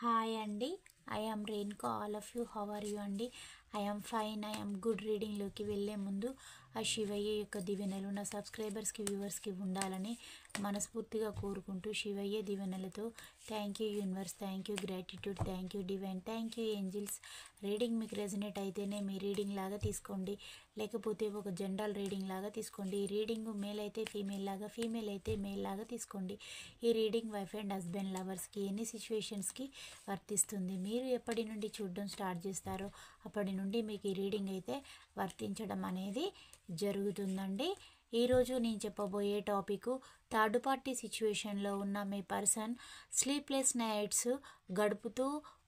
Hi అండి. I am Renuka. All of you how are you అండి? I am fine. I am good. రీడింగ్లోకి వెళ్ళే ముందు ఆ శివయ్య యొక్క దీవెనలు నా సబ్స్క్రైబర్స్కి వ్యూవర్స్కి ఉండాలని మనస్ఫూర్తిగా కోరుకుంటూ శివయ్య దీవెనలతో thank you universe, thank you gratitude, thank you divine, thank you angels. Reading మీకు రెజనేట్ అయితేనే మీ రీడింగ్ లాగా తీసుకోండి, లేకపోతే ఒక జనరల్ రీడింగ్ లాగా తీసుకోండి. ఈ రీడింగ్ మేల్ అయితే ఫీమేల్ లాగా, ఫీమేల్ అయితే మేల్ లాగా తీసుకోండి. ఈ రీడింగ్ వైఫ్ అండ్ హస్బెండ్ లవర్స్కి ఎన్ని సిచ్యువేషన్స్కి వర్తిస్తుంది. మీరు ఎప్పటి నుండి చూడడం స్టార్ట్ చేస్తారో అప్పటి నుండి మీకు ఈ రీడింగ్ అయితే వర్తించడం అనేది జరుగుతుందండి. ఈరోజు నేను చెప్పబోయే టాపిక్, థర్డ్ పార్టీ సిచ్యువేషన్లో ఉన్న మీ పర్సన్ స్లీప్లెస్ నైట్స్ గడుపుతూ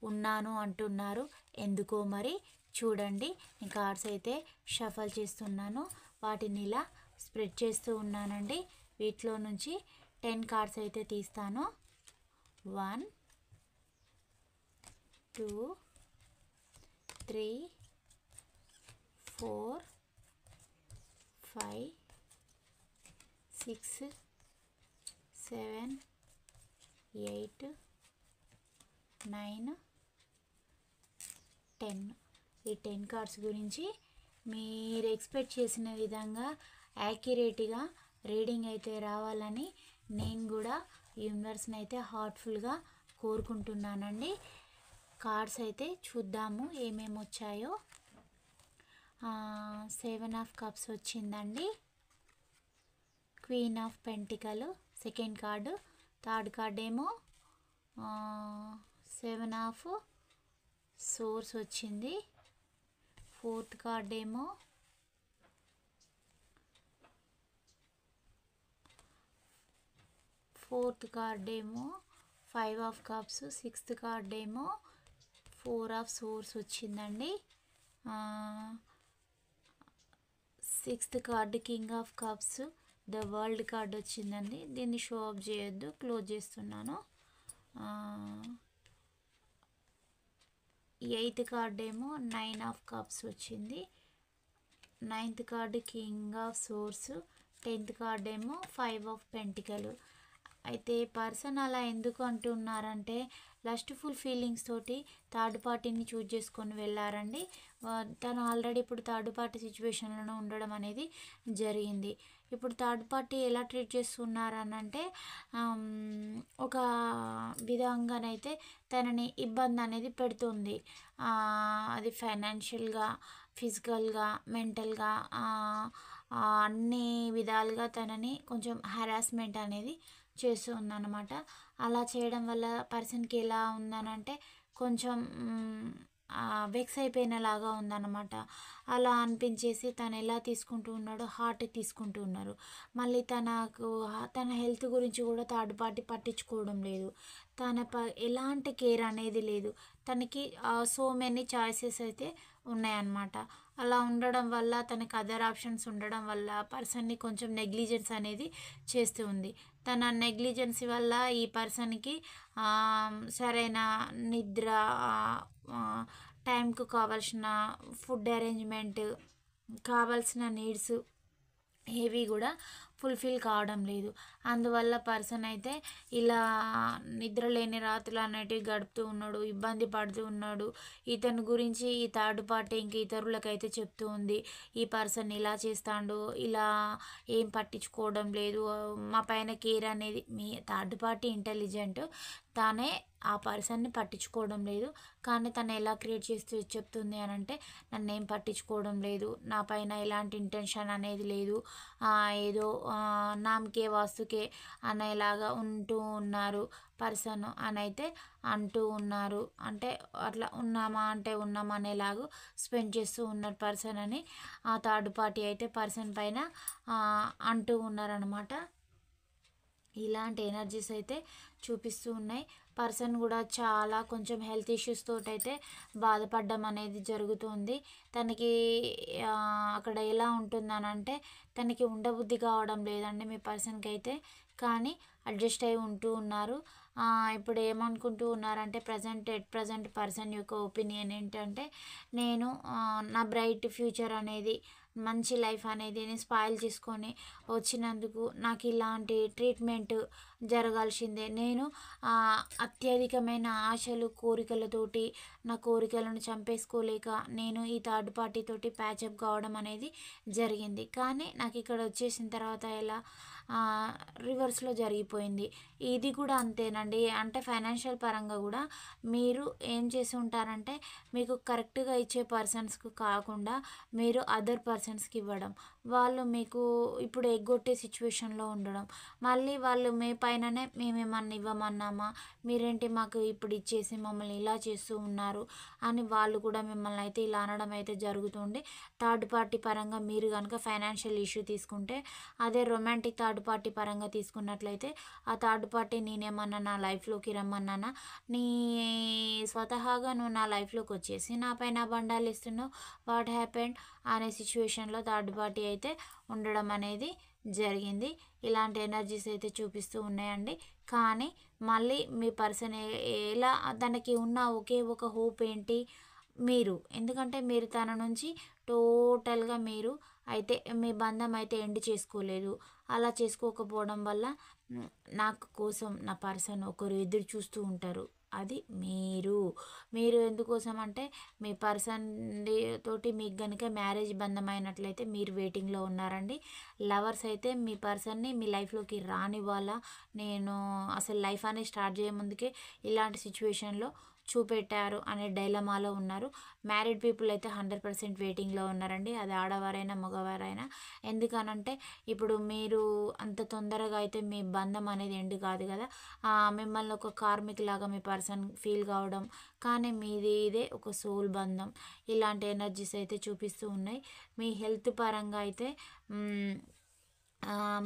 ఉన్నాను అంటున్నారు. ఎందుకో మరి చూడండి. నేను కార్డ్స్ అయితే షఫల్ చేస్తున్నాను, వాటిని ఇలా స్ప్రెడ్ చేస్తూ ఉన్నానండి. వీటిలో నుంచి 10 కార్డ్స్ అయితే తీస్తాను. 1 2 3 4 5 6 7 8 9 10. ఈ 10 కార్డ్స్ గురించి మీరు ఎక్స్పెక్ట్ చేసిన విధంగా యాక్యురేట్గా రీడింగ్ అయితే రావాలని నేను కూడా యూనివర్స్ని అయితే హార్ట్ఫుల్గా కోరుకుంటున్నానండి. కార్డ్స్ అయితే చూద్దాము ఏమేమి వచ్చాయో. 7 ఆఫ్ కప్స్ వచ్చిందండి, queen of pentacle second card, third card ఏమో 7 ఆఫ్ సోర్స్ వచ్చింది, ఫోర్త్ కార్డ్ ఏమో ఫోర్త్ కార్డ్ ఏమో 5 ఆఫ్ కప్స్, సిక్స్త్ కార్డ్ ఏమో 4 ఆఫ్ సోర్స్ వచ్చిందండి, sixth card king of cups the world card వచ్చిందండి. దీన్ని షో ఆఫ్ చేయొద్దు, క్లోజ్ చేస్తున్నాను. ఎయిత్ కార్డ్ ఏమో 9 ఆఫ్ కప్స్ వచ్చింది, ninth card king of swords, 10th card ఏమో 5 ఆఫ్ పెంటికల్. అయితే పర్సన్ అలా ఎందుకు అంటున్నారంటే లస్ట్ఫుల్ ఫీలింగ్స్ తోటి థర్డ్ పార్టీని చూజ్ చేసుకొని వెళ్ళారండి. తను ఆల్రెడీ ఇప్పుడు థర్డ్ పార్టీ సిచ్యువేషన్లో ఉండడం అనేది జరిగింది. ఇప్పుడు థర్డ్ పార్టీ ఎలా ట్రీట్ చేస్తున్నారనంటే ఒక విధంగానైతే తనని ఇబ్బంది అనేది పెడుతుంది. అది ఫైనాన్షియల్గా, ఫిజికల్గా, మెంటల్గా, అన్ని విధాలుగా తనని కొంచెం హరాస్మెంట్ అనేది చేస్తూ ఉందన్నమాట. అలా చేయడం వల్ల పర్సన్కి ఎలా ఉందనంటే కొంచెం వెక్స్ అయిపోయినలాగా ఉందన్నమాట. అలా అనిపించేసి తను ఎలా తీసుకుంటూ ఉన్నాడో హార్ట్ తీసుకుంటూ ఉన్నారు. మళ్ళీ తన హెల్త్ గురించి కూడా థర్డ్ పార్టీ పట్టించుకోవడం లేదు. ఎలాంటి కేర్ అనేది లేదు. తనకి సో మెనీ చాయిసెస్ అయితే ఉన్నాయన్నమాట. అలా ఉండడం వల్ల తనకి అదర్ ఆప్షన్స్ ఉండడం వల్ల పర్సన్ని కొంచెం నెగ్లిజెన్స్ అనేది చేస్తూ ఉంది. తన నెగ్లిజెన్సీ వల్ల ఈ పర్సన్కి సరైన నిద్ర, టైంకు కావాల్సిన ఫుడ్ అరేంజ్మెంట్, కావాల్సిన నీడ్స్ ఏవి కూడా ఫుల్ఫిల్ కావడం లేదు. అందువల్ల పర్సన్ అయితే ఇలా నిద్రలేని రాత్రులు అనేటివి గడుపుతూ ఉన్నాడు, ఇబ్బంది పడుతూ ఉన్నాడు. ఇతని గురించి ఈ థర్డ్ పార్టీ ఇంక ఇతరులకైతే చెప్తూ ఉంది, ఈ పర్సన్ ఇలా చేస్తాడు, ఇలా ఏం పట్టించుకోవడం లేదు, మా పైన కేర్ అనేది. మీ థర్డ్ పార్టీ ఇంటెలిజెంట్, తానే ఆ పర్సన్ని పట్టించుకోవడం లేదు. కానీ తను ఎలా క్రియేట్ చేస్తూ చెప్తుంది అని అంటే నన్ను ఏం పట్టించుకోవడం లేదు, నా పైన ఎలాంటి ఇంటెన్షన్ అనేది లేదు, ఏదో నామకే వాస్తుకే అనేలాగా ఉంటూ ఉన్నారు పర్సన్ అని అయితే అంటూ ఉన్నారు. అంటే అట్లా ఉన్నామా అంటే ఉన్నామా అనేలాగా స్పెండ్ చేస్తూ ఉన్నారు పర్సన్ అని ఆ థర్డ్ పార్టీ అయితే పర్సన్ పైన అంటూ ఉన్నారనమాట. ఇలాంటి ఎనర్జీస్ అయితే చూపిస్తూ ఉన్నాయి. పర్సన్ కూడా చాలా కొంచెం హెల్త్ ఇష్యూస్ తోటైతే బాధపడడం అనేది జరుగుతుంది. తనకి అక్కడ ఎలా ఉంటుందనంటే తనకి ఉండబుద్ధి కావడం లేదండి మీ పర్సన్కి అయితే, కానీ అడ్జస్ట్ అయి ఉంటూ ఉన్నారు. ఇప్పుడు ఏమనుకుంటూ ఉన్నారంటే ప్రజెంట్ పర్సన్ యొక్క ఒపీనియన్ ఏంటంటే నేను నా బ్రైట్ ఫ్యూచర్ అనేది మంచి లైఫ్ అనేది నేను స్పాయిల్ చేసుకొని వచ్చినందుకు నాకు ఇలాంటి ట్రీట్మెంట్ జరగాల్సిందే. నేను అత్యధికమైన ఆశలు కోరికలతోటి నా కోరికలను చంపేసుకోలేక నేను ఈ థర్డ్ పార్టీ తోటి ప్యాచప్ కావడం అనేది జరిగింది. కానీ నాకు ఇక్కడ వచ్చేసిన తర్వాత ఎలా రివర్స్లో జరిగిపోయింది. ఇది కూడా అంతేనండి. అంటే ఫైనాన్షియల్ పరంగా కూడా మీరు ఏం చేసి ఉంటారంటే మీకు కరెక్ట్గా ఇచ్చే పర్సన్స్కి కాకుండా మీరు అదర్ పర్సన్స్కి ఇవ్వడం, వాళ్ళు మీకు ఇప్పుడు ఎగ్గొట్టే సిచ్యువేషన్లో ఉండడం, మళ్ళీ వాళ్ళు మీ పైననే మేమేమన్నా ఇవ్వమన్నామా, మీరేంటి మాకు ఇప్పుడు ఇచ్చేసి మమ్మల్ని ఇలా చేస్తూ ఉన్నారు అని వాళ్ళు కూడా మిమ్మల్ని అయితే ఇలా అనడం అయితే జరుగుతుంది. థర్డ్ పార్టీ పరంగా మీరు కనుక ఫైనాన్షియల్ ఇష్యూ తీసుకుంటే, అదే రొమాంటిక్ థర్డ్ పార్టీ పరంగా తీసుకున్నట్లయితే ఆ థర్డ్ పార్టీ నేనేమన్నా నా లైఫ్లోకి రమ్మన్నానా, నీ స్వతహాగా నువ్వు నా లైఫ్లోకి వచ్చేసి నా పైన బండాలు ఇస్తున్నావు, వాట్ హ్యాపెండ్ అనే సిచ్యువేషన్లో థర్డ్ పార్టీ అయితే ఉండడం అనేది జరిగింది. ఇలాంటి ఎనర్జీస్ అయితే చూపిస్తూ ఉన్నాయండి. కానీ మళ్ళీ మీ పర్సన్ ఎలా తనకి ఉన్న ఒకే ఒక హోప్ ఏంటి మీరు, ఎందుకంటే మీరు తన నుంచి టోటల్గా మీరు అయితే మీ బంధం అయితే ఎండ్ చేసుకోలేదు. అలా చేసుకోకపోవడం వల్ల నాకు కోసం నా పర్సన్ ఒకరు ఎదురు చూస్తూ ఉంటారు. అది మీరు ఎందుకోసం అంటే మీ పర్సన్ తోటి మీకు కనుక మ్యారేజ్ బంధం అయినట్లయితే మీరు వెయిటింగ్లో ఉన్నారండి. లవర్స్ అయితే మీ పర్సన్ని మీ లైఫ్లోకి రానివ్వాలా, నేను అసలు లైఫ్ అనేది స్టార్ట్ చేయే ముందుకే ఇలాంటి సిచ్యువేషన్లో చూపెట్టారు అనే డైలమాలో ఉన్నారు. మ్యారీడ్ పీపుల్ అయితే 100% వెయిటింగ్లో ఉన్నారండి. అది ఆడవారైనా మగవారైనా. ఎందుకనంటే ఇప్పుడు మీరు అంత తొందరగా అయితే మీ బంధం అనేది ఎండ్ కాదు కదా. మిమ్మల్ని ఒక కార్మిక్ లాగా మీ పర్సన్ ఫీల్ కావడం, కానీ మీది ఇదే ఒక సోల్ బంధం. ఇలాంటి ఎనర్జీస్ అయితే చూపిస్తూ ఉన్నాయి. మీ హెల్త్ పరంగా అయితే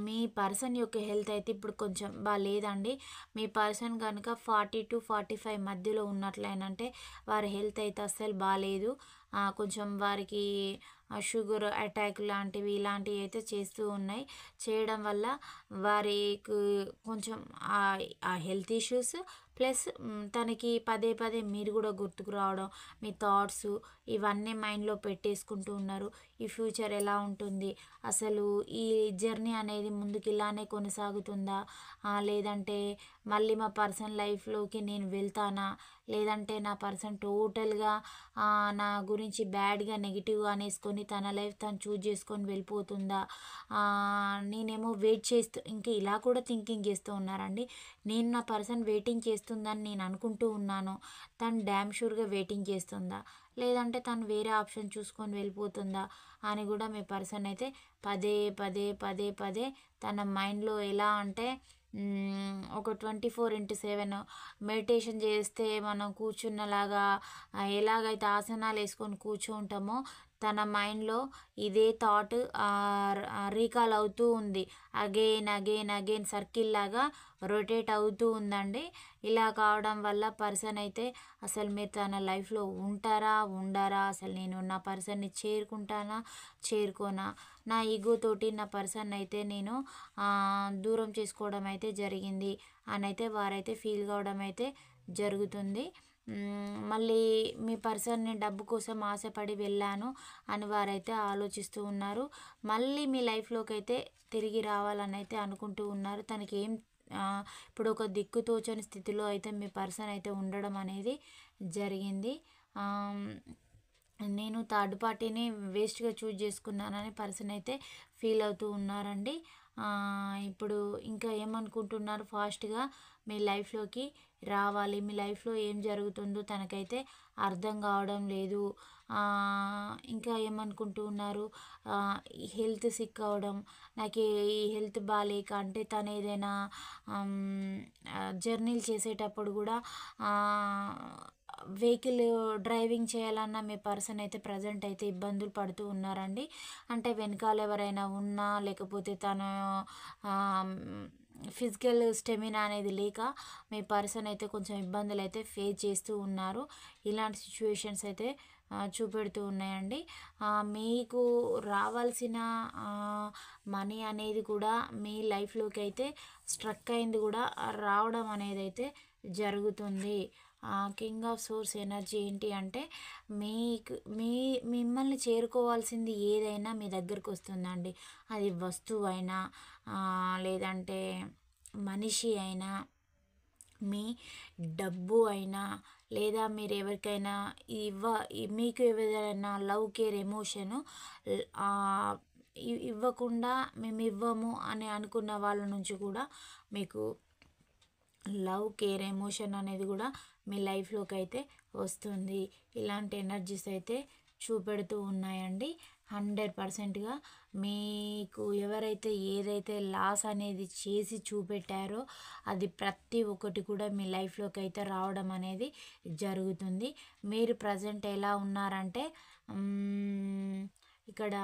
మీ పర్సన్ యొక్క హెల్త్ అయితే ఇప్పుడు కొంచెం బాగాలేదండి. మీ పర్సన్ కనుక 40 to 45 మధ్యలో ఉన్నట్లయినంటే వారి హెల్త్ అయితే అస్సలు బాగాలేదు. కొంచెం వారికి షుగర్ అటాక్ లాంటివి ఇలాంటివి అయితే చేస్తూ ఉన్నాయి. చేయడం వల్ల వారికి కొంచెం ఆ హెల్త్ ఇష్యూస్ ప్లస్ తనకి పదే పదే మీరు కూడా గుర్తుకు రావడం, మీ థాట్స్ ఇవన్నీ మైండ్లో పెట్టేసుకుంటూ ఉన్నారు. ఈ ఫ్యూచర్ ఎలా ఉంటుంది, అసలు ఈ జర్నీ అనేది ముందుకు ఇలానే కొనసాగుతుందా, లేదంటే మళ్ళీ మా పర్సన్ లైఫ్లోకి నేను వెళ్తానా, లేదంటే నా పర్సన్ టోటల్గా నా గురించి బ్యాడ్గా నెగిటివ్గా అనేసుకొని తన లైఫ్ తను చూజ్ చేసుకొని వెళ్ళిపోతుందా, నేనేమో వెయిట్ చేస్తూ ఇంకా ఇలా కూడా థింకింగ్ చేస్తూ ఉన్నారండి. నేను నా పర్సన్ వెయిటింగ్ చేస్తుందని నేను అనుకుంటూ ఉన్నాను, తను డ్యామ్ షూర్గా వెయిటింగ్ చేస్తుందా, లేదంటే తను వేరే ఆప్షన్ చూసుకొని వెళ్ళిపోతుందా అని కూడా మీ పర్సన్ అయితే పదే పదే పదే పదే తన మైండ్లో ఎలా అంటే ఒక 24/7 మెడిటేషన్ చేస్తే మనం కూర్చున్నలాగా ఎలాగైతే ఆసనాలు వేసుకొని కూర్చుంటామో తన మైండ్లో ఇదే థాట్ రీకాల్ అవుతూ ఉంది. అగైన్ అగైన్ అగైన్ సర్కిల్ లాగా రొటేట్ అవుతూ ఉందండి. ఇలా కావడం వల్ల పర్సన్ అయితే అసలు మీరు తన లైఫ్లో ఉంటారా ఉండరా, అసలు నేను నా పర్సన్ని చేరుకుంటానా చేరుకోనా, నా ఈగోతోటి నా పర్సన్ అయితే నేను దూరం చేసుకోవడం అయితే జరిగింది అని అయితే వారైతే ఫీల్ కావడం అయితే జరుగుతుంది. మళ్ళీ మీ పర్సన్ని డబ్బు కోసం ఆశపడి వెళ్ళాను అని వారైతే ఆలోచిస్తూ ఉన్నారు. మళ్ళీ మీ లైఫ్లోకి అయితే తిరిగి రావాలని అయితే అనుకుంటూ ఉన్నారు. తనకి ఏం ఇప్పుడు ఒక దిక్కుతోచని స్థితిలో అయితే మీ పర్సన్ అయితే ఉండడం అనేది జరిగింది. నేను థర్డ్ పార్టీని వేస్ట్గా చూజ్ చేసుకున్నానని పర్సన్ అయితే ఫీల్ అవుతూ ఉన్నారండి. ఇప్పుడు ఇంకా ఏమనుకుంటున్నారు, ఫాస్ట్గా మీ లైఫ్లోకి రావాలి, మీ లైఫ్లో ఏం జరుగుతుందో తనకైతే అర్థం కావడం లేదు. ఇంకా ఏమనుకుంటూ ఉన్నారు, హెల్త్ సిక్ అవ్వడం, నాకు ఈ హెల్త్ బాగాలేక అంటే తను ఏదైనా జర్నీలు చేసేటప్పుడు కూడా వెహికల్ డ్రైవింగ్ చేయాలన్న మీ పర్సన్ అయితే ప్రజెంట్ అయితే ఇబ్బందులు పడుతూ ఉన్నారండి. అంటే వెనకాల ఎవరైనా ఉన్నా లేకపోతే తను ఫిజికల్ స్టెమినా అనేది లేక మీ పర్సన్ అయితే కొంచెం ఇబ్బందులు అయితే ఫేస్ చేస్తూ ఉన్నారు. ఇలాంటి సిచ్యువేషన్స్ అయితే చూపెడుతూ ఉన్నాయండి. మీకు రావాల్సిన మనీ అనేది కూడా మీ లైఫ్లోకి అయితే స్ట్రక్ అయింది కూడా రావడం అనేది అయితే జరుగుతుంది. కింగ్ ఆఫ్ సోర్స్ ఎనర్జీ ఏంటి అంటే మీకు మిమ్మల్ని చేరుకోవాల్సింది ఏదైనా మీ దగ్గరకు వస్తుందండి. అది వస్తువు అయినా లేదంటే మనిషి అయినా, మీ డబ్బు అయినా, లేదా మీరు ఎవరికైనా మీకు ఏదైనా లవ్ కేర్ ఎమోషను ఇవ్వకుండా మేము ఇవ్వము అని అనుకున్న వాళ్ళ నుంచి కూడా మీకు లవ్ కేర్ ఎమోషన్ అనేది కూడా మీ లైఫ్లోకి అయితే వస్తుంది. ఇలాంటి ఎనర్జీస్ అయితే చూపెడుతూ ఉన్నాయండి. 100%గా మీకు ఎవరైతే ఏదైతే లాస్ అనేది చేసి చూపెట్టారో అది ప్రతి ఒక్కటి కూడా మీ లైఫ్లోకి అయితే రావడం అనేది జరుగుతుంది. మీరు ప్రజెంట్ ఎలా ఉన్నారంటే ఇక్కడ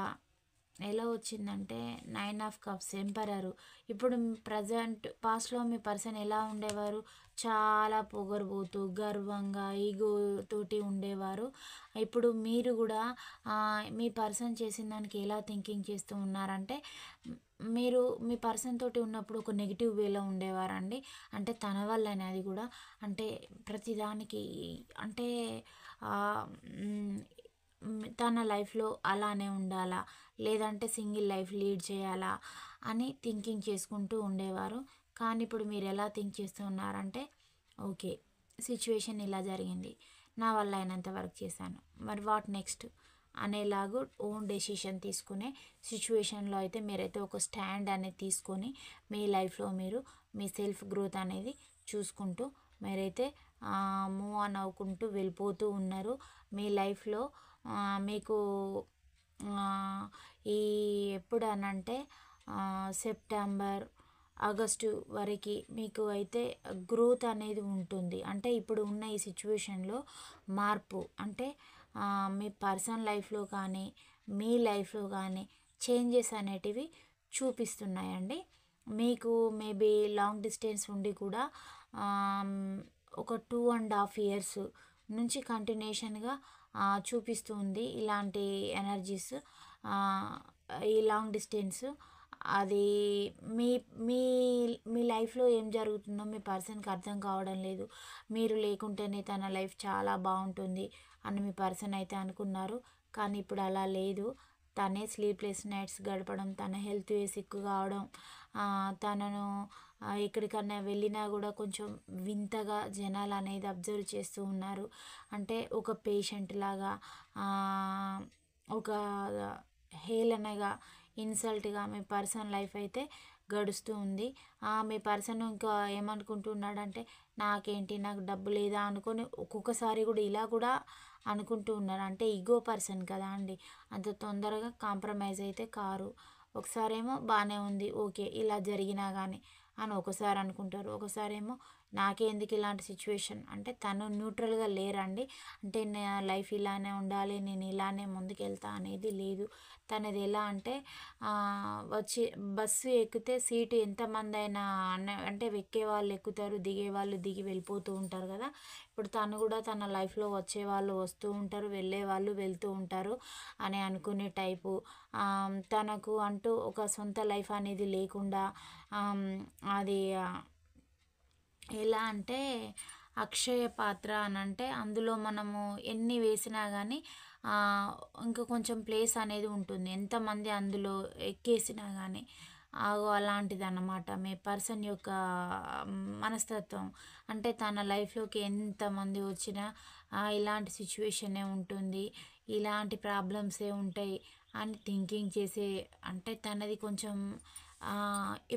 ఎలా వచ్చిందంటే 9 ఆఫ్ కప్స్ ఎంపరరు. ఇప్పుడు ప్రజెంట్ పాస్ట్లో మీ పర్సన్ ఎలా ఉండేవారు? చాలా పొగరుబోతూ, గర్వంగా, ఈగో తోటి ఉండేవారు. ఇప్పుడు మీరు కూడా మీ పర్సన్ చేసిన దానికి ఎలా థింకింగ్ చేస్తూ ఉన్నారంటే మీరు మీ పర్సన్ తోటి ఉన్నప్పుడు ఒక నెగిటివ్ వేలో ఉండేవారండి. అంటే తన వల్లనే అది కూడా అంటే ప్రతిదానికి అంటే తన లైఫ్లో అలానే ఉండాలా, లేదంటే సింగిల్ లైఫ్ లీడ్ చేయాలా అని థింకింగ్ చేసుకుంటూ ఉండేవారు. కానీ ఇప్పుడు మీరు ఎలా థింక్ చేస్తూ ఉన్నారంటే ఓకే, సిచ్యువేషన్ ఇలా జరిగింది, నా వల్ల అయినంత వర్క్ చేశాను, మరి వాట్ నెక్స్ట్ అనేలాగా ఓన్ డెసిషన్ తీసుకునే సిచ్యువేషన్లో అయితే మీరైతే ఒక స్టాండ్ అనేది తీసుకొని మీ లైఫ్లో మీరు మీ సెల్ఫ్ గ్రోత్ అనేది చూసుకుంటూ మీరైతే మూవ్ ఆన్ అవ్వుకుంటూ వెళ్ళిపోతూ ఉన్నారు. మీ లైఫ్లో మీకు ఈ ఎప్పుడు అనంటే సెప్టెంబర్, ఆగస్టు వరకు మీకు అయితే గ్రోత్ అనేది ఉంటుంది. అంటే ఇప్పుడు ఉన్న ఈ సిచ్యువేషన్లో మార్పు అంటే మీ పర్సనల్ లైఫ్లో కానీ మీ లైఫ్లో కానీ చేంజెస్ అనేటివి చూపిస్తున్నాయండి. మీకు మేబీ లాంగ్ డిస్టెన్స్ ఉండి కూడా ఒక 2.5 years నుంచి కంటిన్యూషన్గా చూపిస్తుంది ఇలాంటి ఎనర్జీస్. ఈ లాంగ్ డిస్టెన్స్ అది మీ మీ మీ లైఫ్లో ఏం జరుగుతుందో మీ పర్సన్కి అర్థం కావడం లేదు. మీరు లేకుంటేనే తన లైఫ్ చాలా బాగుంటుంది అని మీ పర్సన్ అయితే అనుకున్నారు. కానీ ఇప్పుడు అలా లేదు. తనే స్లీప్లెస్ నైట్స్ గడపడం, తన హెల్త్ సిక్ కావడం, తనను ఎక్కడికన్నా వెళ్ళినా కూడా కొంచెం వింతగా జనాలు అనేది అబ్జర్వ్ చేస్తూ ఉన్నారు. అంటే ఒక పేషెంట్ లాగా, ఒక హేళనగా, ఇన్సల్ట్గా మీ పర్సన్ లైఫ్ అయితే గడుస్తూ ఉంది. మీ పర్సన్ ఇంకా ఏమనుకుంటున్నాడంటే నాకేంటి, నాకు డబ్బు లేదా అనుకొని ఒక్కొక్కసారి కూడా ఇలా కూడా అనుకుంటూ ఉన్నారు. అంటే ఈగో పర్సన్ కదా అండి, అంత తొందరగా కాంప్రమైజ్ అయితే కారు. ఒకసారేమో బాగానే ఉంది, ఓకే ఇలా జరిగినా కానీ అని ఒకసారి అనుకుంటారు. ఒకసారేమో నాకే ఎందుకు ఇలాంటి సిచ్యువేషన్ అంటే తను న్యూట్రల్గా లేరండి. అంటే నా లైఫ్ ఇలానే ఉండాలి, నేను ఇలానే ముందుకెళ్తా అనేది లేదు. తనది ఎలా అంటే వచ్చి బస్సు ఎక్కితే సీటు ఎంతమంది అయినా అంటే ఎక్కే వాళ్ళు ఎక్కుతారు, దిగే వాళ్ళు దిగి వెళ్ళిపోతూ ఉంటారు కదా. ఇప్పుడు తను కూడా తన లైఫ్లో వచ్చే వాళ్ళు వస్తూ ఉంటారు, వెళ్ళే వాళ్ళు వెళ్తూ ఉంటారు అని అనుకునే టైపు. తనకు అంటూ ఒక సొంత లైఫ్ అనేది లేకుండా అది ఎలా అంటే అక్షయ పాత్ర అని అంటే అందులో మనము ఎన్ని వేసినా కానీ ఇంకా కొంచెం ప్లేస్ అనేది ఉంటుంది, ఎంతమంది అందులో ఎక్కేసినా కానీ. అలాంటిది అన్నమాట మీ పర్సన్ యొక్క మనస్తత్వం. అంటే తన లైఫ్లోకి ఎంతమంది వచ్చినా ఇలాంటి సిచ్యువేషనే ఉంటుంది, ఇలాంటి ప్రాబ్లమ్సే ఉంటాయి అని థింకింగ్ చేసే అంటే తనది కొంచెం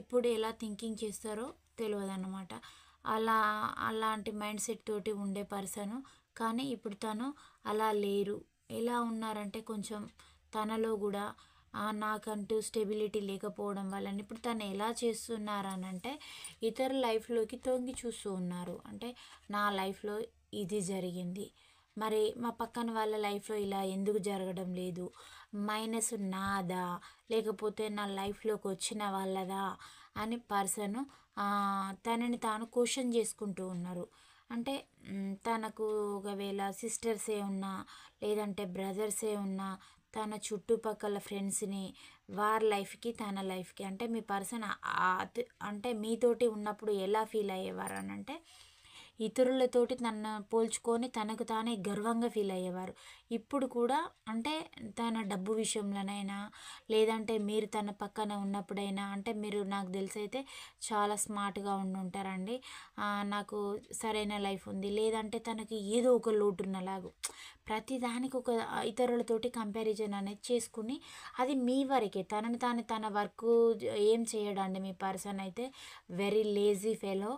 ఎప్పుడు ఎలా థింకింగ్ చేస్తారో తెలియదు అన్నమాట. అలాంటి మైండ్ సెట్ తోటి ఉండే పర్సను. కానీ ఇప్పుడు తను అలా లేరు. ఎలా ఉన్నారంటే కొంచెం తనలో కూడా నాకంటూ స్టెబిలిటీ లేకపోవడం వల్ల ఇప్పుడు తను ఎలా చేస్తున్నారనంటే ఇతర లైఫ్లోకి తొంగి చూస్తూ ఉన్నారు. అంటే నా లైఫ్లో ఇది జరిగింది, మరి మా పక్కన వాళ్ళ లైఫ్లో ఇలా ఎందుకు జరగడం లేదు, మైనస్ నాదా లేకపోతే నా లైఫ్లోకి వచ్చిన వాళ్ళదా అని పర్సన్ తనని తాను క్వశ్చన్ చేసుకుంటూ ఉన్నారు. అంటే తనకు ఒకవేళ సిస్టర్సే ఉన్నా లేదంటే బ్రదర్సే ఉన్నా తన చుట్టుపక్కల ఫ్రెండ్స్ని వారి లైఫ్కి తన లైఫ్కి అంటే మీ పర్సన్ అంటే మీతోటి ఉన్నప్పుడు ఎలా ఫీల్ అయ్యేవారు అని అంటే ఇతరులతోటి తనను పోల్చుకొని తనకు తానే గర్వంగా ఫీల్ అయ్యేవారు. ఇప్పుడు కూడా అంటే తన డబ్బు విషయంలోనైనా లేదంటే మీరు తన పక్కన ఉన్నప్పుడైనా అంటే మీరు నాకు తెలిసైతే చాలా స్మార్ట్‌గా ఉండుంటారండి. నాకు సరైన లైఫ్ ఉంది. లేదంటే తనకి ఏదో ఒక లోటున్నలాగా ప్రతిదానికి ఒక ఇతరులతోటి కంపారిజన్ అనేది చేసుకొని అది మీ వరకే. తనని తాను తన వర్కు ఏం చేయడండి మీ పర్సన్ అయితే very lazy fellow.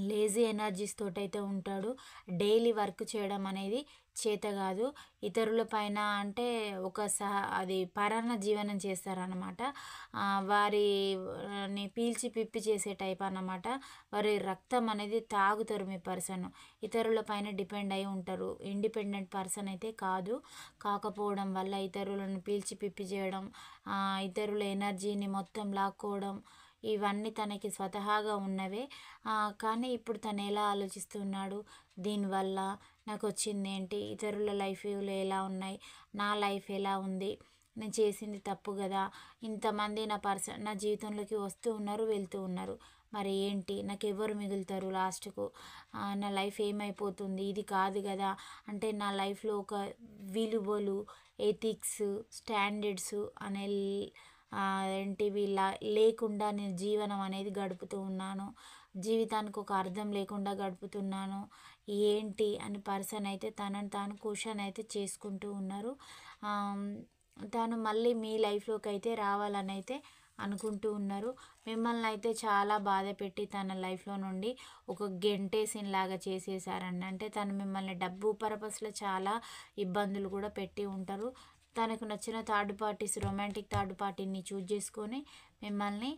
Lazy energies తోటైతే ఉంటాడు. డైలీ వర్క్ చేయడం అనేది చేత కాదు. ఇతరుల పైన అంటే అది పరాన్న జీవనం చేస్తారనమాట. వారిని పీల్చి పిప్పి చేసే టైప్ అన్నమాట. వారి రక్తం అనేది తాగుతారు మీ పర్సన్. ఇతరుల పైన డిపెండ్ అయి ఉంటారు. ఇండిపెండెంట్ పర్సన్ అయితే కాదు. కాకపోవడం వల్ల ఇతరులను పీల్చి పిప్పి చేయడం, ఇతరుల ఎనర్జీని మొత్తం లాక్కోవడం ఇవన్నీ తనకి స్వతహాగా ఉన్నవే. కానీ ఇప్పుడు తను ఎలా ఆలోచిస్తున్నాడు, దీనివల్ల నాకు వచ్చింది ఏంటి, ఇతరుల లైఫ్లో ఎలా ఉన్నాయి, నా లైఫ్ ఎలా ఉంది, నేను చేసింది తప్పు కదా, ఇంతమంది నా జీవితంలోకి వస్తూ ఉన్నారు వెళ్తూ ఉన్నారు, మరి ఏంటి నాకు ఎవరు మిగులుతారు లాస్ట్కు, నా లైఫ్ ఏమైపోతుంది, ఇది కాదు కదా. అంటే నా లైఫ్లో ఒక విలువలు, ఎథిక్స్, స్టాండర్డ్స్ అనే ఏంటివి లేకుండా నేను జీవనం అనేది గడుపుతూ ఉన్నాను. జీవితానికి ఒక అర్థం లేకుండా గడుపుతున్నాను ఏంటి అని పర్సన్ అయితే తనని తాను క్వశ్చన్ అయితే చేసుకుంటూ ఉన్నారు. తను మళ్ళీ మీ లైఫ్లోకి అయితే రావాలని అయితే అనుకుంటూ ఉన్నారు. మిమ్మల్ని అయితే చాలా బాధ పెట్టి తన లైఫ్లో నుండి ఒక గెంటేసిన్లాగా చేసేసారండి. అంటే తను మిమ్మల్ని డబ్బు పర్పస్లో చాలా ఇబ్బందులు కూడా పెట్టి ఉంటారు. తనకు నచ్చిన థర్డ్ పార్టీస్, రొమాంటిక్ థర్డ్ పార్టీని చూజ్ చేసుకొని మిమ్మల్ని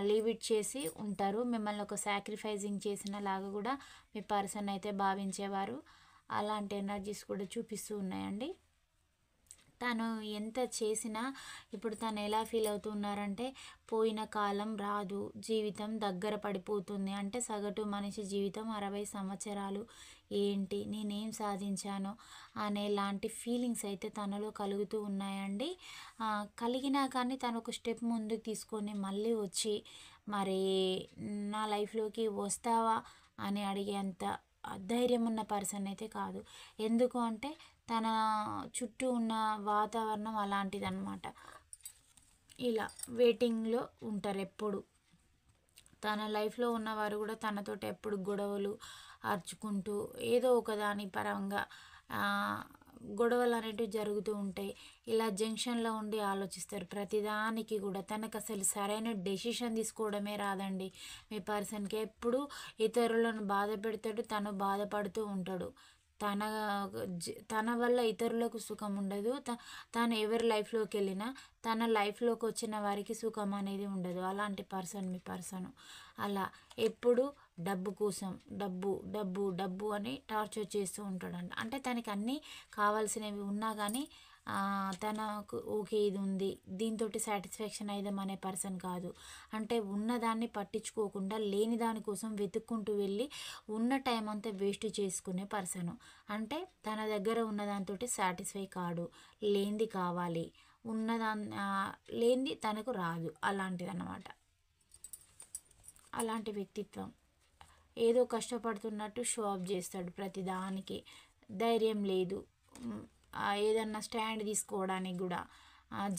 లీవ్ ఇట్ చేసి ఉంటారు. మిమ్మల్ని ఒక సాక్రిఫైజింగ్ చేసిన లాగా కూడా మీ పర్సన్ అయితే భావించేవారు. అలాంటి ఎనర్జీస్ కూడా చూపిస్తూ ఉన్నాయండి. తను ఎంత చేసినా ఇప్పుడు తను ఎలా ఫీల్ అవుతున్నారంటే పోయిన కాలం రాదు, జీవితం దగ్గర పడిపోతుంది. అంటే సగటు మనిషి జీవితం 60 సంవత్సరాలు, ఏంటి నేనేం సాధించాను అనేలాంటి ఫీలింగ్స్ అయితే తనలో కలుగుతూ ఉన్నాయండి. కలిగినా కానీ తను ఒక స్టెప్ ముందుకు తీసుకొని మళ్ళీ వచ్చి మరి నా లైఫ్లోకి వస్తావా అని అడిగేంత ధైర్యం ఉన్న పర్సన్ అయితే కాదు. ఎందుకు అంటే తన చుట్టూ ఉన్న వాతావరణం అలాంటిదన్నమాట. ఇలా వెయిటింగ్లో ఉంటారు ఎప్పుడు. తన లైఫ్లో ఉన్నవారు కూడా తనతోటి ఎప్పుడు గొడవలు అరుచుకుంటూ ఏదో ఒకదాని పరంగా గొడవలు అనేటివి జరుగుతూ ఉంటాయి. ఇలా జంక్షన్లో ఉండి ఆలోచిస్తారు ప్రతిదానికి కూడా. తనకు అసలు సరైన డెసిషన్ తీసుకోవడమే రాదండి మీ పర్సన్కి. ఎప్పుడు ఇతరులను బాధ పెడతాడు, తను బాధపడుతూ ఉంటాడు. తన వల్ల ఇతరులకు సుఖం ఉండదు. తను ఎవరి లైఫ్లోకి వెళ్ళినా తన లైఫ్లోకి వచ్చిన వారికి సుఖం అనేది ఉండదు. అలాంటి పర్సన్ మీ పర్సన్. అలా ఎప్పుడు డబ్బు కోసం డబ్బు డబ్బు డబ్బు అని టార్చర్ చేస్తూ ఉంటాడంట. అంటే తనకి అన్నీ కావాల్సినవి ఉన్నా కానీ తనకు ఓకే ఇది ఉంది, దీంతో సాటిస్ఫాక్షన్ అయిదాం అనే పర్సన్ కాదు. అంటే ఉన్నదాన్ని పట్టించుకోకుండా లేని దానికోసం వెతుక్కుంటూ వెళ్ళి ఉన్న టైం అంతా వేస్ట్ చేసుకునే పర్సను. అంటే తన దగ్గర ఉన్నదాంతో సాటిస్ఫై కాడు, లేనిది కావాలి, లేనిది తనకు రాదు, అలాంటిదన్నమాట. అలాంటి వ్యక్తిత్వం. ఏదో కష్టపడుతున్నట్టు షో ఆఫ్ చేస్తాడు ప్రతిదానికి. ధైర్యం లేదు ఏదన్నా స్టాండ్ తీసుకోవడానికి కూడా.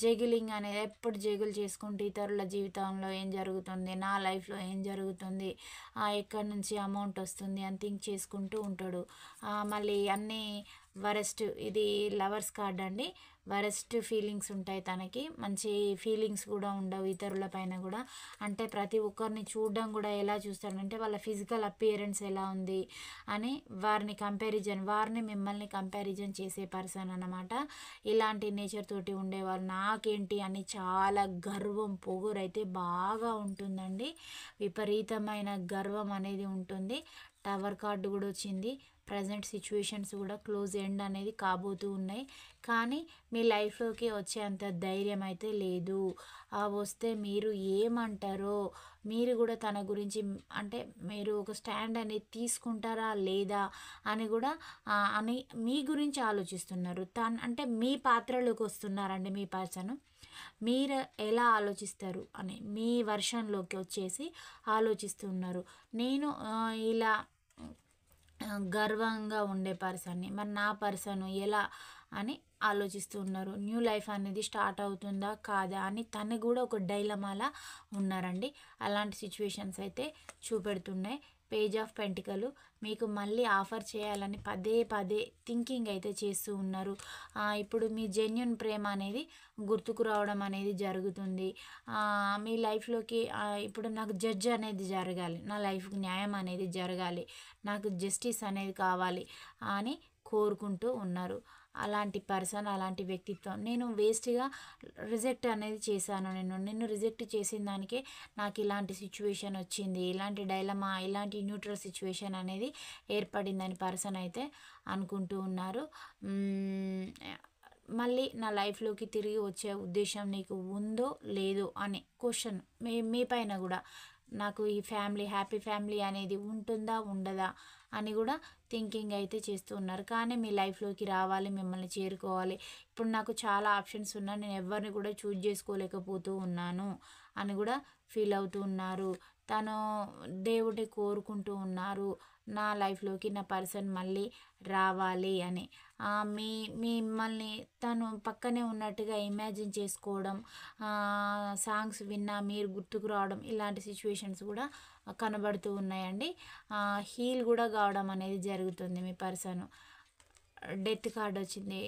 జగిలింగ్ అనేది ఎప్పుడు జగులు చేసుకుంటూ ఇతరుల జీవితంలో ఏం జరుగుతుంది, నా లైఫ్లో ఏం జరుగుతుంది, ఎక్కడి నుంచి అమౌంట్ వస్తుంది అని థింక్ చేసుకుంటూ ఉంటాడు. మళ్ళీ అన్నీ వరెస్ట్. ఇది లవర్స్ కార్డ్ అండి. వరెస్ట్ ఫీలింగ్స్ ఉంటాయి తనకి. మంచి ఫీలింగ్స్ కూడా ఉండవు ఇతరుల పైన కూడా. అంటే ప్రతి ఒక్కరిని చూడడం కూడా ఎలా చూస్తాడంటే వాళ్ళ ఫిజికల్ అపియరెన్స్ ఎలా ఉంది అని వారిని మిమ్మల్ని కంపారిజన్ చేసే పర్సన్ అన్నమాట. ఇలాంటి నేచర్ తోటి ఉండేవాళ్ళు. నాకేంటి అని చాలా గర్వం, పొగురు అయితే బాగా ఉంటుందండి. విపరీతమైన గర్వం అనేది ఉంటుంది. టవర్ కార్డు కూడా వచ్చింది. ప్రజెంట్ సిచ్యువేషన్స్ కూడా క్లోజ్ ఎండ్ అనేది కాబోతూ ఉన్నాయి. కానీ మీ లైఫ్లోకి వచ్చేంత ధైర్యం అయితే లేదు. వస్తే మీరు ఏమంటారో, మీరు కూడా తన గురించి అంటే మీరు ఒక స్టాండ్ అనేది తీసుకుంటారా లేదా అని కూడా అని మీ గురించి ఆలోచిస్తున్నారు. అంటే మీ పాత్రలోకి వస్తున్నారండి మీ పర్సన్. మీరు ఎలా ఆలోచిస్తారు అని మీ వర్షన్లోకి వచ్చేసి ఆలోచిస్తున్నారు. నేను ఇలా గర్వంగా ఉండే పర్సన్ని, మరి నా పర్సన్ ఎలా అని ఆలోచిస్తూ ఉన్నారు. న్యూ లైఫ్ అనేది స్టార్ట్ అవుతుందా కాదా అని తను కూడా ఒక డైలమాలా ఉన్నారండి. అలాంటి సిచ్యువేషన్స్ అయితే చూపెడుతున్నాయి. పేజ్ ఆఫ్ పెంటికలు మీకు మళ్ళీ ఆఫర్ చేయాలని పదే పదే థింకింగ్ అయితే చేస్తూ ఉన్నారు. ఇప్పుడు మీ జెన్యున్ ప్రేమ అనేది గుర్తుకు రావడం అనేది జరుగుతుంది. మీ లైఫ్లోకి ఇప్పుడు నాకు జడ్జ్ అనేది జరగాలి, నా లైఫ్కి న్యాయం అనేది జరగాలి, నాకు జస్టిస్ అనేది కావాలి అని కోరుకుంటూ ఉన్నారు. అలాంటి పర్సన్, అలాంటి వ్యక్తిత్వం. నేను వేస్ట్గా రిజెక్ట్ అనేది చేశాను. నిన్ను రిజెక్ట్ చేసిన దానికే నాకు ఇలాంటి సిచ్యువేషన్ వచ్చింది, ఇలాంటి డైలమా, ఇలాంటి న్యూట్రల్ సిచ్యువేషన్ అనేది ఏర్పడిందని పర్సన్ అయితే అనుకుంటూ ఉన్నారు. మళ్ళీ నా లైఫ్లోకి తిరిగి వచ్చే ఉద్దేశం నీకు ఉందో లేదో అనే క్వశ్చన్ మీ పైన కూడా, నాకు ఈ ఫ్యామిలీ, హ్యాపీ ఫ్యామిలీ అనేది ఉంటుందా ఉండదా అని కూడా థింకింగ్ అయితే చేస్తూ ఉన్నారు. కానీ మీ లైఫ్లోకి రావాలి, మిమ్మల్ని చేరుకోవాలి, ఇప్పుడు నాకు చాలా ఆప్షన్స్ ఉన్నా నేను ఎవరిని కూడా చూజ్ చేసుకోలేకపోతూ ఉన్నాను అని కూడా ఫీల్ అవుతూ ఉన్నారు. తను దేవుడిని కోరుకుంటూ ఉన్నారు, నా లైఫ్లోకి నా పర్సన్ మళ్ళీ రావాలి అని. మిమ్మల్ని తను పక్కనే ఉన్నట్టుగా ఇమాజిన్ చేసుకోవడం, సాంగ్స్ విన్నా మీరు గుర్తుకు రావడం, ఇలాంటి సిచ్యువేషన్స్ కూడా కనబడుతూ ఉన్నాయండి. హీల్ కూడా కావడం అనేది జరుగుతుంది. మీ పర్సన్ డెత్ కార్డ్ వచ్చింది,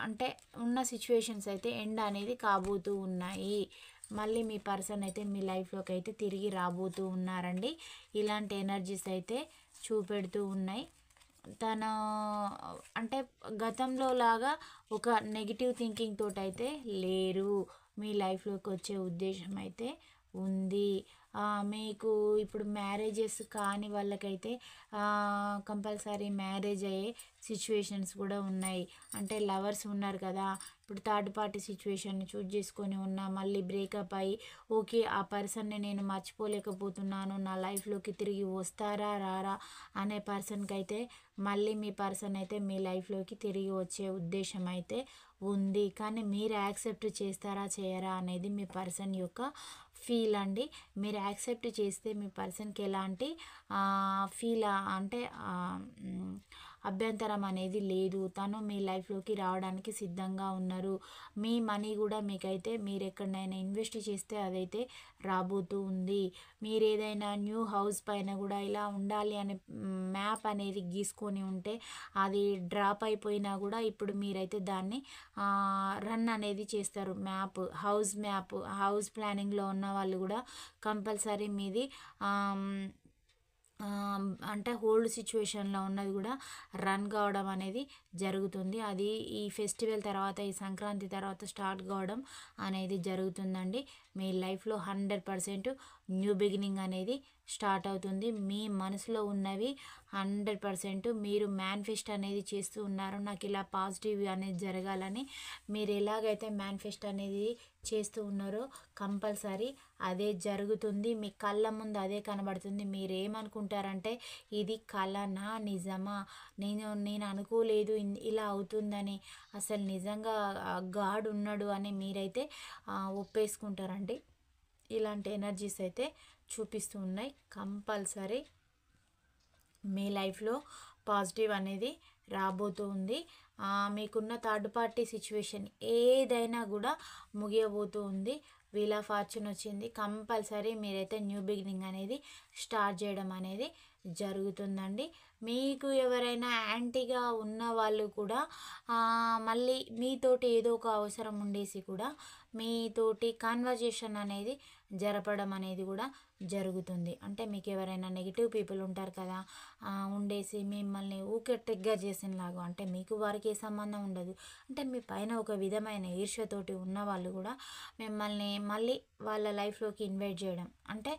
అంటే ఉన్న సిచ్యువేషన్స్ అయితే ఎండ్ అనేది కాబోతూ ఉన్నాయి. మళ్ళీ మీ పర్సన్ అయితే మీ లైఫ్లోకి అయితే తిరిగి రాబోతూ ఉన్నారండి. ఇలాంటి ఎనర్జీస్ అయితే చూపెడుతూ ఉన్నాయి. తను అంటే గతంలో లాగా ఒక నెగిటివ్ థింకింగ్ తోటి అయితే లేరు. మీ లైఫ్లోకి వచ్చే ఉద్దేశం అయితే ఉంది. మీకు ఇప్పుడు మ్యారేజెస్ కాని వాళ్ళకైతే కంపల్సరీ మ్యారేజ్ అయ్యే సిచ్యువేషన్స్ కూడా ఉన్నాయి. అంటే లవర్స్ ఉన్నారు కదా, ఇప్పుడు థర్డ్ పార్టీ సిచ్యువేషన్ని చూజ్ చేసుకొని ఉన్నా మళ్ళీ బ్రేకప్ అయ్యి ఓకే ఆ పర్సన్ని నేను మర్చిపోలేకపోతున్నాను, నా లైఫ్లోకి తిరిగి వస్తారా రారా అనే పర్సన్కి అయితే మళ్ళీ మీ పర్సన్ అయితే మీ లైఫ్లోకి తిరిగి వచ్చే ఉద్దేశం అయితే ఉంది. కానీ మీరు యాక్సెప్ట్ చేస్తారా చేయరా అనేది మీ పర్సన్ యొక్క ఫీల్ అండి. మీరు యాక్సెప్ట్ చేస్తే మీ పర్సన్కి ఎలాంటి ఫీల్ అంటే అభ్యంతరం అనేది లేదు. తను మీ లైఫ్లోకి రావడానికి సిద్ధంగా ఉన్నారు. మీ మనీ కూడా మీకైతే మీరు ఎక్కడైనా ఇన్వెస్ట్ చేస్తే అదైతే రాబోతూ ఉంది. మీరు ఏదైనా న్యూ హౌస్ పైన కూడా ఇలా ఉండాలి అనే మ్యాప్ అనేది గీసుకొని ఉంటే అది డ్రాప్ అయిపోయినా కూడా ఇప్పుడు మీరైతే దాన్ని రన్ అనేది చేస్తారు. హౌస్ ప్లానింగ్లో ఉన్న వాళ్ళు కూడా కంపల్సరీ మీది అంటే హోల్డ్ సిచ్యువేషన్లో ఉన్నది కూడా రన్ కావడం అనేది జరుగుతుంది. అది ఈ ఫెస్టివల్ తర్వాత, ఈ సంక్రాంతి తర్వాత స్టార్ట్ కావడం అనేది జరుగుతుందండి. మీ లైఫ్లో 100% న్యూ బిగినింగ్ అనేది స్టార్ట్ అవుతుంది. మీ మనసులో ఉన్నవి 100% మీరు మేనిఫెస్ట్ అనేది చేస్తూ ఉన్నారు. నాకు ఇలా పాజిటివ్ అనేది జరగాలని మీరు ఎలాగైతే మేనిఫెస్ట్ అనేది చేస్తూ ఉన్నారో కంపల్సరీ అదే జరుగుతుంది. మీ కళ్ళ ముందు అదే కనబడుతుంది. మీరు ఏమనుకుంటారంటే ఇది కలనా నిజమా, నేను అనుకోలేదు ఇలా అవుతుందని, అసలు నిజంగా గాడ్ ఉన్నాడు అని మీరైతే ఒప్పేసుకుంటారండి. ఇలాంటి ఎనర్జీస్ అయితే చూపిస్తూ ఉన్నాయి. కంపల్సరీ మీ లైఫ్లో పాజిటివ్ అనేది రాబోతూ ఉంది. మీకున్న థర్డ్ పార్టీ సిచ్యువేషన్ ఏదైనా కూడా ముగియబోతూ ఉంది. వీల్ ఆఫ్ ఫార్చ్యూన్ వచ్చింది. కంపల్సరీ మీరైతే న్యూ బిగినింగ్ అనేది స్టార్ట్ చేయడం అనేది జరుగుతుందండి. మీకు ఎవరైనా యాంటీగా ఉన్న వాళ్ళు కూడా మళ్ళీ మీతోటి ఏదో ఒక అవసరం ఉండేసి కూడా మీతోటి కాన్వర్జేషన్ అనేది జరపడం అనేది కూడా జరుగుతుంది. అంటే మీకు ఎవరైనా నెగిటివ్ పీపుల్ ఉంటారు కదా, ఉండేసి మిమ్మల్ని ఊకే ట్రిగ్గర్ చేసినలాగా, అంటే మీకు వారికి ఏ సంబంధం ఉండదు, అంటే మీ పైన ఒక విధమైన ఈర్ష్యతోటి ఉన్న వాళ్ళు కూడా మిమ్మల్ని మళ్ళీ వాళ్ళ లైఫ్లోకి ఇన్వైట్ చేయడం, అంటే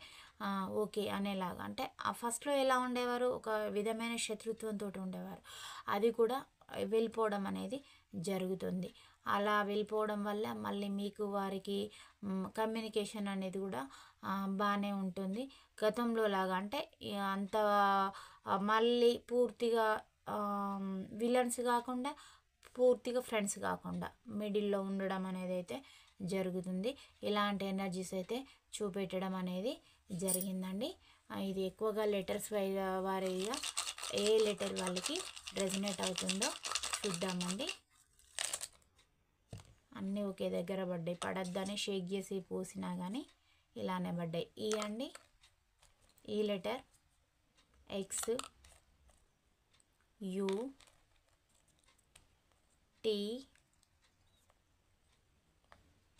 ఓకే అనేలాగా. అంటే ఫస్ట్లో ఎలా ఉండేవారు, ఒక విధమైన శత్రుత్వంతో ఉండేవారు, అది కూడా వెళ్ళిపోవడం అనేది జరుగుతుంది. అలా వెళ్ళిపోవడం వల్ల మళ్ళీ మీకు వారికి కమ్యూనికేషన్ అనేది కూడా బాగానే ఉంటుంది. గతంలో లాగా అంటే అంత మళ్ళీ పూర్తిగా విలన్స్ కాకుండా, పూర్తిగా ఫ్రెండ్స్ కాకుండా మిడిల్లో ఉండడం అనేది అయితే జరుగుతుంది. ఇలాంటి ఎనర్జీస్ అయితే చూపెట్టడం అనేది జరిగిందండి. ఇది ఎక్కువగా లెటర్స్ వారీగా ఏ లెటర్ వాళ్ళకి రెజనేట్ అవుతుందో చూద్దామండి. అన్నీ ఒకే దగ్గర పడ్డాయి, పడద్దని షేక్ చేసి పోసినా కానీ ఇలానే పడ్డాయి. ఈ అండి, ఈ letter X, U, T,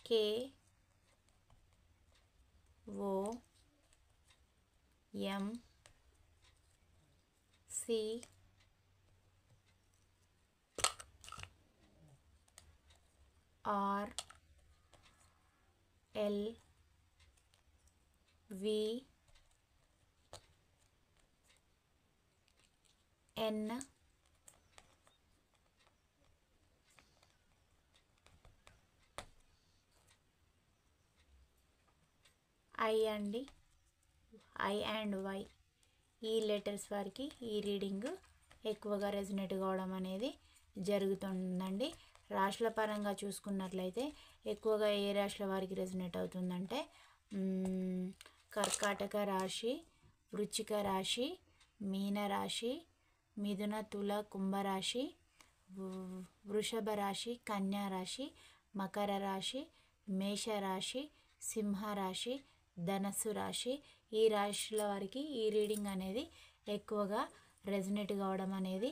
K, O, M, C, R, L, V, N, I అండి, ఐ అండ్ వై. ఈ లెటర్స్ వారికి ఈ రీడింగ్ ఎక్కువగా రెజనేట్ కావడం అనేది జరుగుతుందండి. రాశుల పరంగా చూసుకున్నట్లయితే ఎక్కువగా ఏ రాశుల వారికి రెజనేట్ అవుతుందంటే కర్కాటక రాశి, వృశ్చిక రాశి, మీన రాశి, మిథున, తుల, కుంభరాశి, వృషభ రాశి, కన్యా రాశి, మకర రాశి, మేషరాశి, సింహరాశి, ధనస్సు రాశి. ఈ రాశుల వారికి ఈ రీడింగ్ అనేది ఎక్కువగా రెజనేట్ కావడం అనేది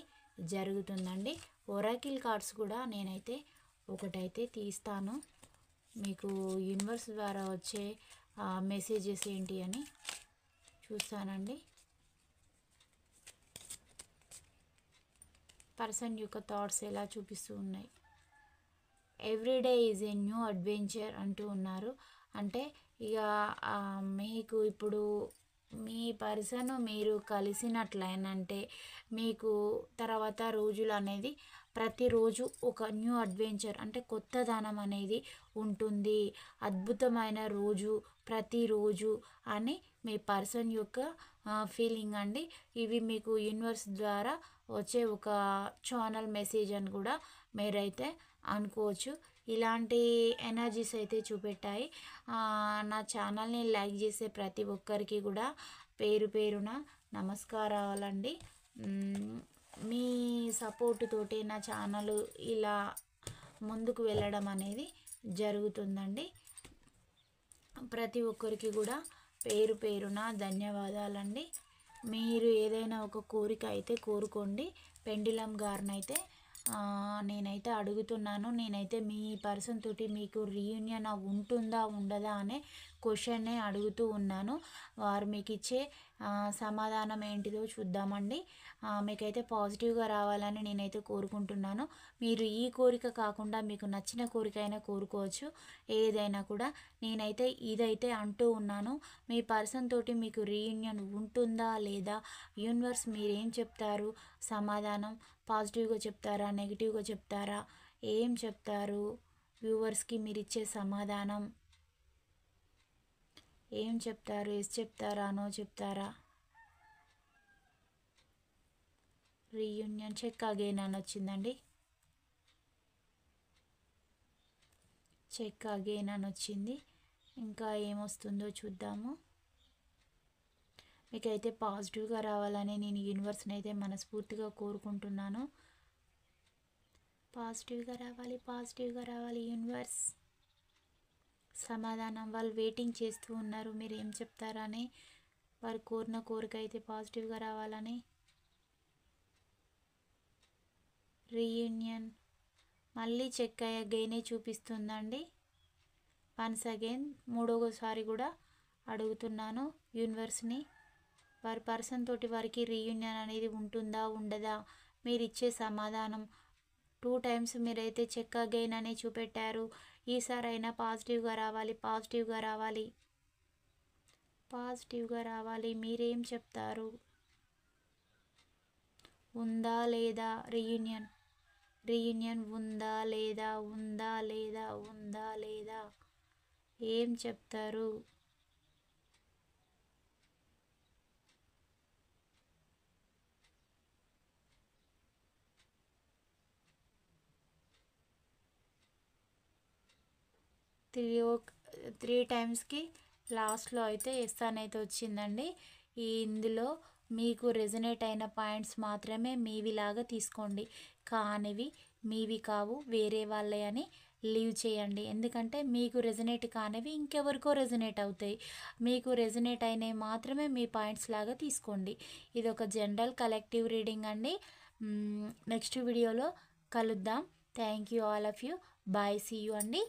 జరుగుతుందండి. ఒరాకిల్ కార్డ్స్ కూడా నేనైతే ఒకటైతే తీస్తాను, మీకు యూనివర్స్ ద్వారా వచ్చే మెసేజెస్ ఏంటి అని చూస్తానండి. పర్సన్ యొక్క థాట్స్ ఎలా చూపిస్తూ ఉన్నాయి. Everyday is a new adventure అంటూ ఉన్నారు. అంటే ఇక మీకు ఇప్పుడు మీ పర్సన్ మీరు కలిసినట్లయినంటే మీకు తర్వాత రోజులు అనేది ప్రతిరోజు ఒక న్యూ అడ్వెంచర్ అంటే కొత్తదనం అనేది ఉంటుంది. అద్భుతమైన రోజు ప్రతిరోజు అని మీ పర్సన్ యొక్క ఫీలింగ్ అండి. ఇవి మీకు యూనివర్స్ ద్వారా వచ్చే ఒక ఛానల్ మెసేజ్ అని కూడా మీరైతే అనుకోవచ్చు. ఇలాంటి ఎనర్జీస్ అయితే చూపెట్టాయి. నా ఛానల్ని లైక్ చేసే ప్రతి ఒక్కరికి కూడా పేరు పేరున నమస్కారాలండి. మీ సపోర్ట్ తోటి నా ఛానల్ ఇలా ముందుకు వెళ్ళడం అనేది జరుగుతుందండి. ప్రతి ఒక్కరికి కూడా పేరు పేరున ధన్యవాదాలండి. మీరు ఏదైనా ఒక కోరిక అయితే కోరుకోండి. పెండిలం గారినైతే నేనైతే అడుగుతున్నాను. నేనైతే మీ పర్సన్ తోటి మీకు రీయూనియన్ ఉంటుందా ఉండదా అనే క్వశ్చన్నే అడుగుతూ ఉన్నాను. వారు మీకు ఇచ్చే సమాధానం ఏంటిదో చూద్దామండి. మీకైతే పాజిటివ్గా రావాలని నేనైతే కోరుకుంటున్నాను. మీరు ఈ కోరిక కాకుండా మీకు నచ్చిన కోరిక అయినా కోరుకోవచ్చు, ఏదైనా కూడా. నేనైతే ఇదైతే అంటూ ఉన్నాను, మీ పర్సన్ తోటి మీకు రీయూనియన్ ఉంటుందా లేదా, యూనివర్స్ మీరేం చెప్తారు సమాధానం? పాజిటివ్గా చెప్తారా, నెగిటివ్గా చెప్తారా, ఏం చెప్తారు? వ్యూవర్స్కి మీరు ఇచ్చే సమాధానం ఏం చెప్తారు? ఎస్ చెప్తారా, నో చెప్తారా? రీయూనియన్ చెక్ అగైన్ అని వచ్చిందండి. చెక్ అగైన్ అని వచ్చింది. ఇంకా ఏమొస్తుందో చూద్దాము. మీకైతే పాజిటివ్గా రావాలని నేను యూనివర్స్ని అయితే మనస్ఫూర్తిగా కోరుకుంటున్నాను. పాజిటివ్గా రావాలి యూనివర్స్. సమాధానం వాళ్ళు వెయిటింగ్ చేస్తూ ఉన్నారు, మీరు ఏం చెప్తారని. వారు కోరిన కోరిక అయితే పాజిటివ్గా రావాలని. రీయూనియన్ మళ్ళీ చెక్ అయ్యే చూపిస్తుందండి. వన్స్ అగైన్ మూడోసారి కూడా అడుగుతున్నాను యూనివర్స్ని, వారి పర్సన్ తోటి వారికి రీయూనియన్ అనేది ఉంటుందా ఉండదా, మీరు ఇచ్చే సమాధానం. 2 times మీరైతే చెక్ అగైన్ అని చూపెట్టారు. ఈసారైనా పాజిటివ్గా రావాలి. మీరేం చెప్తారు? ఉందా లేదా రీయూనియన్ ఉందా లేదా ఏం చెప్తారు? త్రీ టైమ్స్కి లాస్ట్లో అయితే ఎస్ అని అయితే వచ్చిందండి. ఇందులో మీకు రెజనేట్ అయిన పాయింట్స్ మాత్రమే మీవిలాగా తీసుకోండి, కానివి మీవి కావు వేరే వాళ్ళే అని లీవ్ చేయండి. ఎందుకంటే మీకు రెజనేట్ కానివి ఇంకెవరికో రెజనేట్ అవుతాయి. మీకు రెజనేట్ అయినవి మాత్రమే మీ పాయింట్స్ లాగా తీసుకోండి. ఇది ఒక జనరల్ కలెక్టివ్ రీడింగ్ అండి. నెక్స్ట్ వీడియోలో కలుద్దాం. Thank you all of you. Bye, see you అండి.